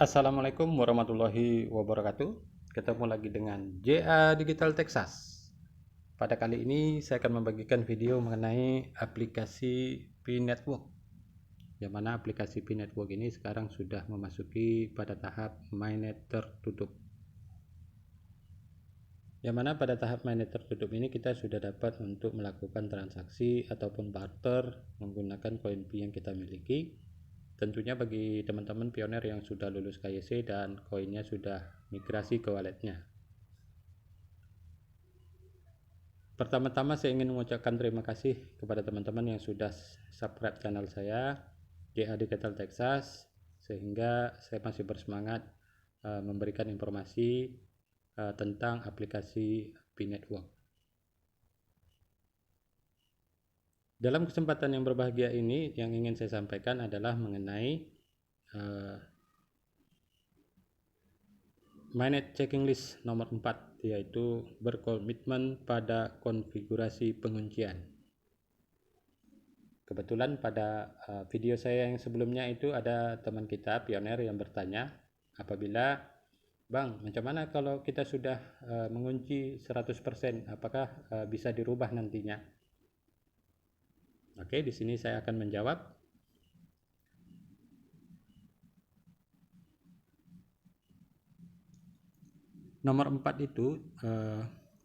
Assalamualaikum warahmatullahi wabarakatuh. Ketemu lagi dengan JA Digital Texas. Pada kali ini saya akan membagikan video mengenai aplikasi P-Network. Yang mana aplikasi P-Network ini sekarang sudah memasuki pada tahap mainnet tertutup. Yang mana pada tahap mainnet tertutup ini kita sudah dapat untuk melakukan transaksi ataupun barter menggunakan koin P yang kita miliki. Tentunya bagi teman-teman pioner yang sudah lulus KYC dan koinnya sudah migrasi ke walletnya. Pertama-tama saya ingin mengucapkan terima kasih kepada teman-teman yang sudah subscribe channel saya JA Digital Texas, sehingga saya masih bersemangat memberikan informasi tentang aplikasi P-Network. Dalam kesempatan yang berbahagia ini, yang ingin saya sampaikan adalah mengenai mainnet checking list nomor 4, yaitu berkomitmen pada konfigurasi penguncian. Kebetulan pada video saya yang sebelumnya itu ada teman kita pioner yang bertanya, apabila Bang, macam mana kalau kita sudah mengunci 100%, apakah bisa dirubah nantinya? Oke, di sini saya akan menjawab. Nomor 4 itu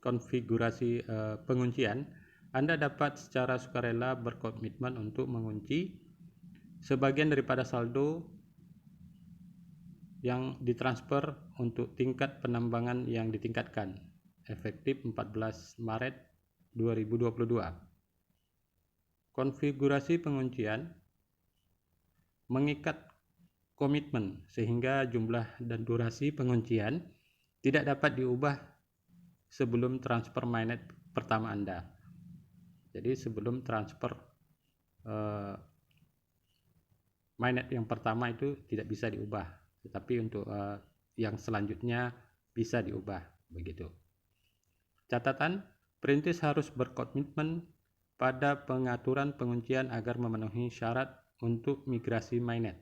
konfigurasi penguncian. Anda dapat secara sukarela berkomitmen untuk mengunci sebagian daripada saldo yang ditransfer untuk tingkat penambangan yang ditingkatkan, efektif 14 Maret 2022. Konfigurasi penguncian mengikat komitmen sehingga jumlah dan durasi penguncian tidak dapat diubah sebelum transfer mainnet pertama Anda. Jadi sebelum transfer mainnet yang pertama itu tidak bisa diubah, tetapi untuk yang selanjutnya bisa diubah, begitu. Catatan, perintis harus berkomitmen pada pengaturan penguncian agar memenuhi syarat untuk migrasi mainnet,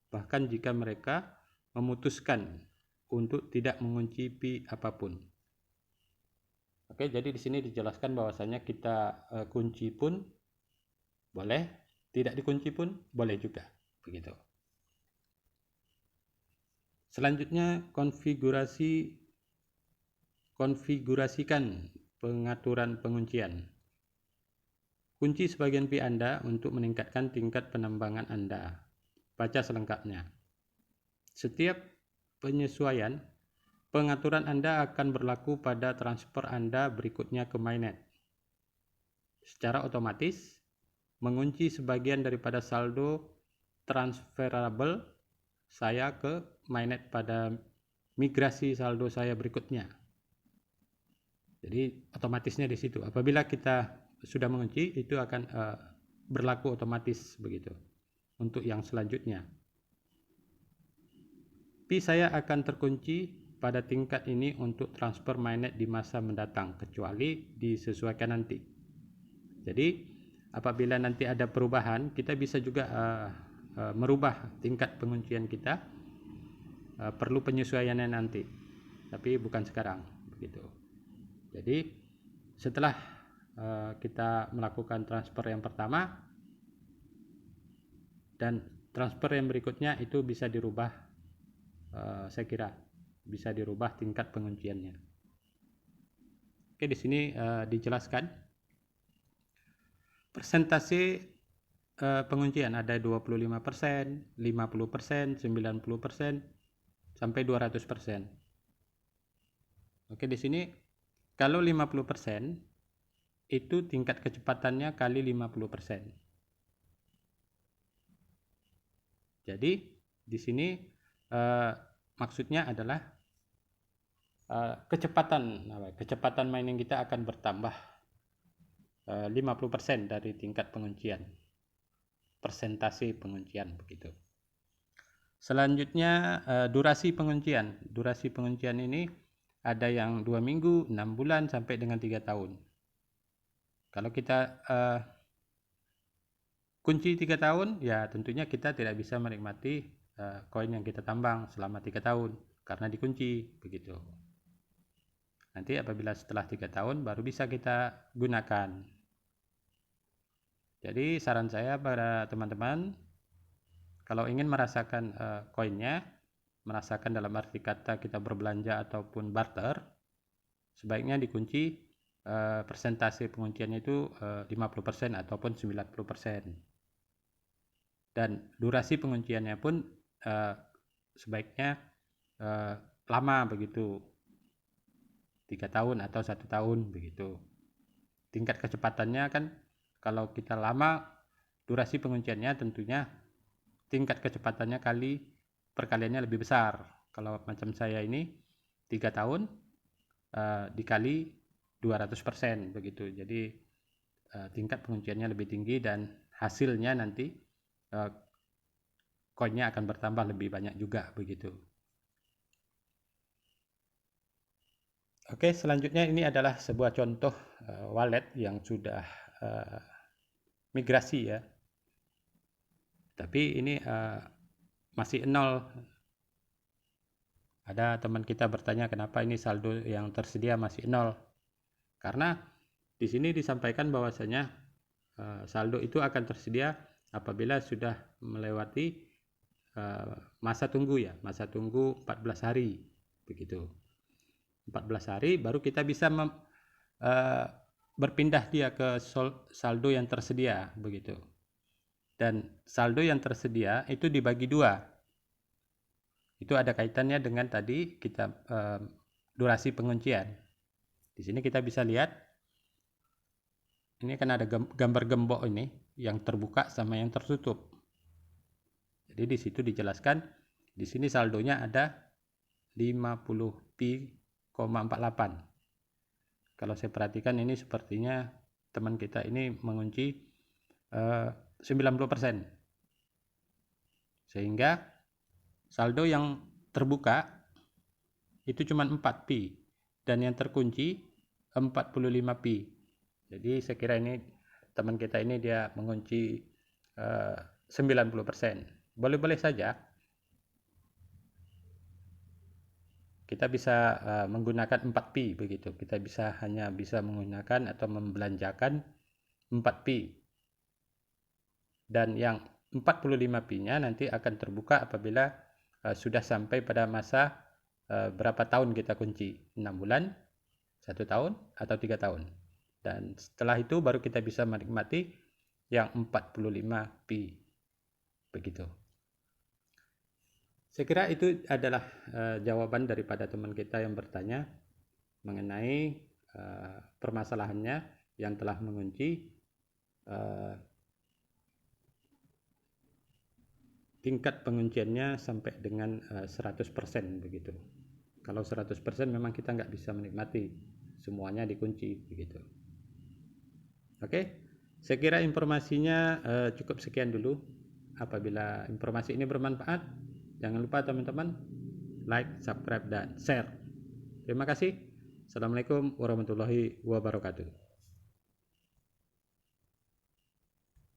bahkan jika mereka memutuskan untuk tidak mengunci P apapun. Oke, jadi di sini dijelaskan bahwasanya kita kunci pun boleh, tidak dikunci pun boleh juga, begitu. Selanjutnya, konfigurasikan pengaturan penguncian. Kunci sebagian P Anda untuk meningkatkan tingkat penambangan Anda. Baca selengkapnya. Setiap penyesuaian, pengaturan Anda akan berlaku pada transfer Anda berikutnya ke mainnet. Secara otomatis, mengunci sebagian daripada saldo transferable saya ke mainnet pada migrasi saldo saya berikutnya. Jadi otomatisnya di situ. Apabila kita sudah mengunci, itu akan berlaku otomatis, begitu untuk yang selanjutnya. P saya akan terkunci pada tingkat ini untuk transfer mainnet di masa mendatang, kecuali disesuaikan nanti. Jadi apabila nanti ada perubahan, kita bisa juga merubah tingkat penguncian kita. Perlu penyesuaiannya nanti, tapi bukan sekarang, begitu. Jadi setelah kita melakukan transfer yang pertama dan transfer yang berikutnya, itu bisa dirubah, saya kira bisa dirubah tingkat pengunciannya. Oke, di sini dijelaskan persentase penguncian ada 25%, 50%, 90%, sampai 200%. Oke, di sini kalau 50% itu tingkat kecepatannya kali 50%. Jadi di sini maksudnya adalah kecepatan mining kita akan bertambah 50% dari tingkat penguncian, persentase penguncian, begitu. Selanjutnya durasi penguncian. Durasi penguncian ini ada yang 2 minggu, 6 bulan, sampai dengan 3 tahun. Kalau kita kunci 3 tahun, ya tentunya kita tidak bisa menikmati koin yang kita tambang selama 3 tahun karena dikunci begitu. Nanti apabila setelah 3 tahun baru bisa kita gunakan. Jadi saran saya pada teman-teman, kalau ingin merasakan koinnya, merasakan dalam arti kata kita berbelanja ataupun barter, sebaiknya dikunci persentase pengunciannya itu 50% ataupun 90%. Dan durasi pengunciannya pun sebaiknya lama begitu, 3 tahun atau 1 tahun begitu. Tingkat kecepatannya kan kalau kita lama durasi pengunciannya tentunya tingkat kecepatannya perkaliannya lebih besar. Kalau macam saya ini 3 tahun dikali 200% begitu. Jadi tingkat pengunciannya lebih tinggi dan hasilnya nanti koinnya akan bertambah lebih banyak juga begitu. Oke, selanjutnya ini adalah sebuah contoh wallet yang sudah migrasi ya. Tapi ini masih nol. Ada teman kita bertanya kenapa ini saldo yang tersedia masih nol. Karena di sini disampaikan bahwasanya saldo itu akan tersedia apabila sudah melewati masa tunggu ya, masa tunggu 14 hari begitu. 14 hari baru kita bisa berpindah dia ke saldo yang tersedia begitu. Dan saldo yang tersedia itu dibagi 2. Itu ada kaitannya dengan tadi kita durasi penguncian. Di sini kita bisa lihat ini kan ada gambar gembok ini yang terbuka sama yang tertutup. Jadi di situ dijelaskan di sini saldonya ada 50pi,48. Kalau saya perhatikan ini sepertinya teman kita ini mengunci 90%. Sehingga saldo yang terbuka itu cuma 4pi dan yang terkunci 45pi. Jadi saya kira ini teman kita ini dia mengunci 90%. Boleh-boleh saja kita bisa menggunakan 4pi begitu. Kita hanya bisa menggunakan atau membelanjakan 4pi. Dan yang 45pi-nya nanti akan terbuka apabila sudah sampai pada masa berapa tahun kita kunci, 6 bulan, 1 tahun, atau 3 tahun. Dan setelah itu baru kita bisa menikmati yang 45pi begitu. Saya kira itu adalah jawaban daripada teman kita yang bertanya mengenai permasalahannya yang telah mengunci tingkat pengunciannya sampai dengan 100% begitu. Kalau 100% memang kita nggak bisa menikmati, semuanya dikunci begitu. Oke, saya kira informasinya cukup sekian dulu. Apabila informasi ini bermanfaat, jangan lupa teman-teman like, subscribe, dan share. Terima kasih. Assalamualaikum warahmatullahi wabarakatuh.